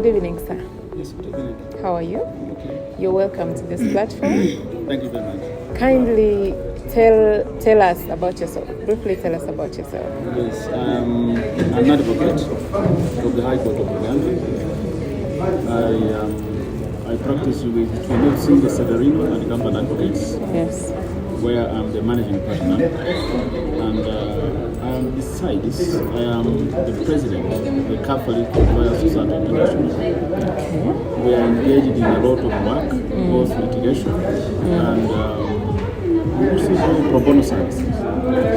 evening, sir. Yes, good evening. How are you? Okay. You're welcome to this platform. Thank you very much. Kindly tell us about yourself. Briefly tell us about yourself. Yes, I'm an advocate of the High Court of Uganda. I practice with Cls Severino and Company Advocates. Yes. Where I'm the managing partner. And besides, I am the president of the Catholic Royal Society International. Okay. We are engaged in a lot of work, both litigation and we also do pro bono services,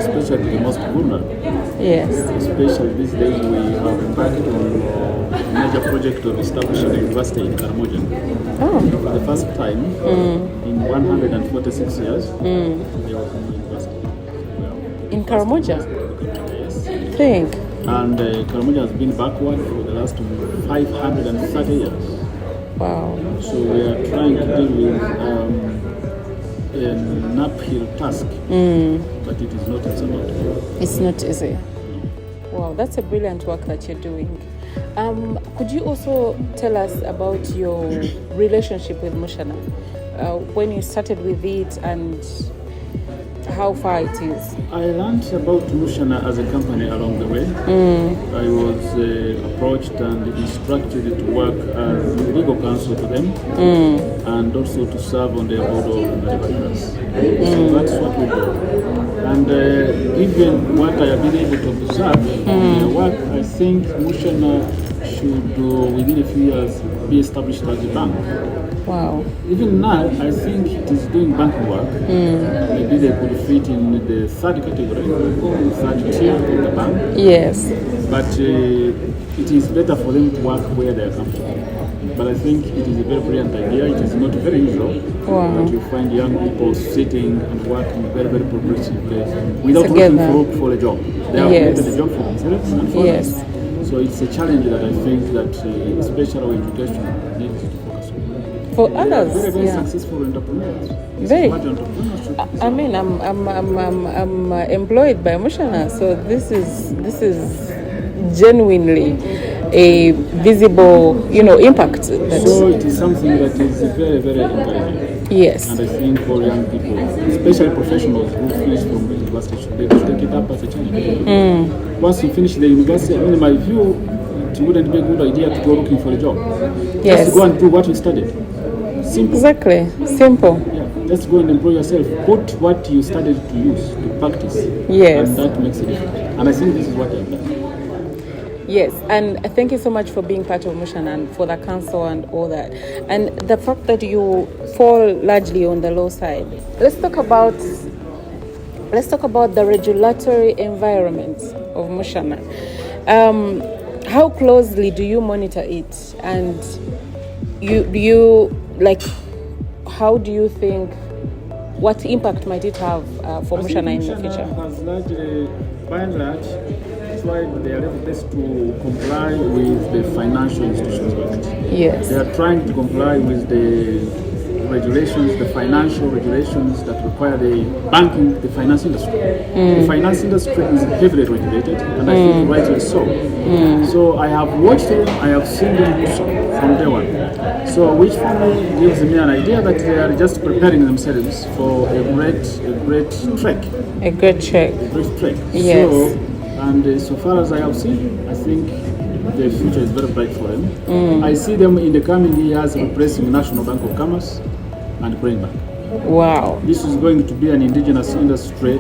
especially the most vulnerable. Yes. Especially these days, we have embarked on a major project of establishing a university in Karamoja. Oh. For the first time in 146 years, there was no university. In Karamoja? Yes. Think. And Karamoja has been backward for the last 530 years. Wow. So we are trying to deal with an uphill task, but it is not insurmountable. It's not easy. Wow, that's a brilliant work that you're doing. Could you also tell us about your relationship with Mushana? When you started with it and how far it is? I learned about Mushana as a company along the way. I was approached and instructed to work as legal counsel to them and also to serve on their board of directors. So that's what we do. And given what I have been able to observe in the work, I think Mushana should, within a few years, be established as a bank. Wow. Even now, I think it is doing banking work. Maybe they could fit in the third category, the third tier of the bank. Yes. But it is better for them to work where they are comfortable. But I think it is a very brilliant idea. It is not very usual that you find young people sitting and working very, very progressively without looking for a job. They have created a job for themselves and for others. So it's a challenge that I think that especially education needs to focus on. For others, very, very successful entrepreneurs. Very. I mean, I'm employed by Mushana, so this is genuinely a visible, impact. So it is something that is very, very encouraging. Yes. And I think all young people, especially professionals who finish from the university, should be able to take it up as a challenge. Once you finish the university, in my view, it wouldn't be a good idea to go looking for a job. Yes. Just go and do what you studied. Simple. Exactly. Simple. Yeah. Just go and employ yourself. Put what you studied to use, to practice. Yes. And that makes a difference. And I think this is what I've done. Yes, and thank you so much for being part of Mushana and for the council and all that. And the fact that you fall largely on the low side. Let's talk about the regulatory environment of Mushana. How closely do you monitor it? And how do you think, what impact might it have for Mushana in the future? Has largely, by and large, tried their level best to comply with the Financial Institutions Act. Yes. They are trying to comply with the regulations, the financial regulations that require the finance industry. The finance industry is heavily regulated, and I think rightly so. So I have watched them, I have seen them do so from day one. So which for me gives me an idea that they are just preparing themselves for a great trek. A great trek. Yes. So, and so far as I have seen, I think the future is very bright for them. I see them in the coming years replacing National Bank of Commerce and Grain Bank. Wow. This is going to be an indigenous industry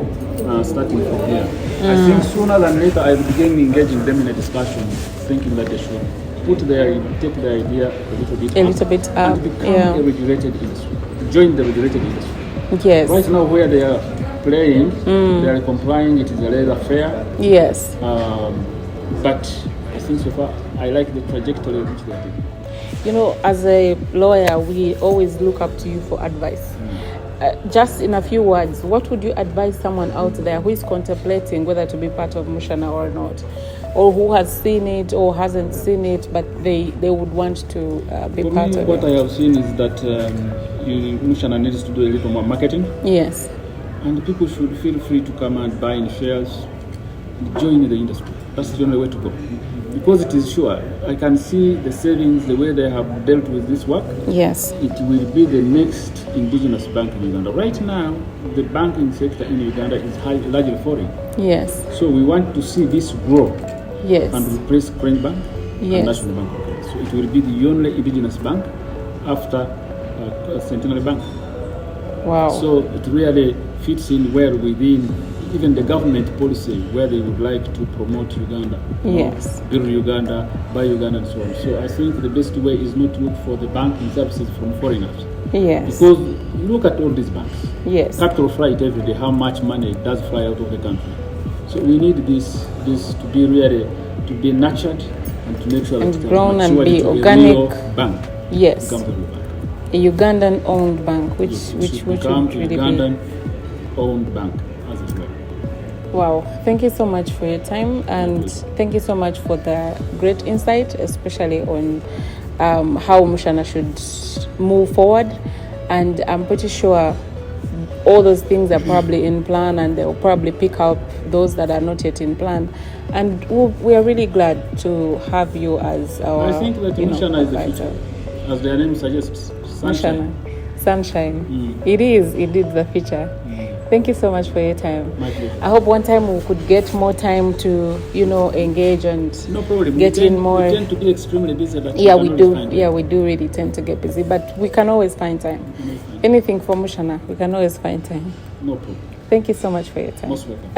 starting from here. I think sooner than later I will begin engaging them in a discussion, thinking that they should take their idea a little bit up and become a regulated industry. Join the regulated industry. Yes. Right now where they are playing, they are complying, it is a rather fair. Yes. But I think so far, I like the trajectory which they are taking. As a lawyer, we always look up to you for advice. Just in a few words, what would you advise someone out there who is contemplating whether to be part of Mushana or not? Or who has seen it or hasn't seen it, but they would want to be part of it? What I have seen is that Mushana needs to do a little more marketing. Yes. And people should feel free to come and buy in shares, join the industry. That's the only way to go. because it is sure. I can see the savings, the way they have dealt with this work. Yes. It will be the next indigenous bank in Uganda. Right now, the banking sector in Uganda is largely foreign. Yes. So we want to see this grow. Yes. And replace Crane Bank Yes. and National Bank of Kenya. So it will be the only indigenous bank after Centenary Bank. Wow. So it really fits in well within even the government policy where they would like to promote Uganda. Yes. Build Uganda, buy Uganda and so on. So I think the best way is not to look for the banking services from foreigners. Yes. Because look at all these banks. Yes. Capital flight every day, how much money does fly out of the country. So we need this to be really, to be nurtured and to make sure and that grown and be a organic real bank. Yes. Becomes a real bank. A Ugandan-owned bank, which Yes, which would would really Ugandan-owned bank, as it were. be. Wow! Thank you so much for your time, and thank you so much for the great insight, especially on how Mushana should move forward. And I'm pretty sure all those things are probably in plan, and they'll probably pick up those that are not yet in plan. And we are really glad to have you as our. I think that Mushana is the future, as their name suggests. Sunshine. Sunshine. It is the future. Thank you so much for your time. My pleasure. I hope one time we could get more time to, engage and no problem. get in more. We tend to be extremely busy. But Yeah, we do. Yeah, we do really tend to get busy, but we can always find time. Anything for Mushana, we can always find time. No problem. Thank you so much for your time. Most welcome.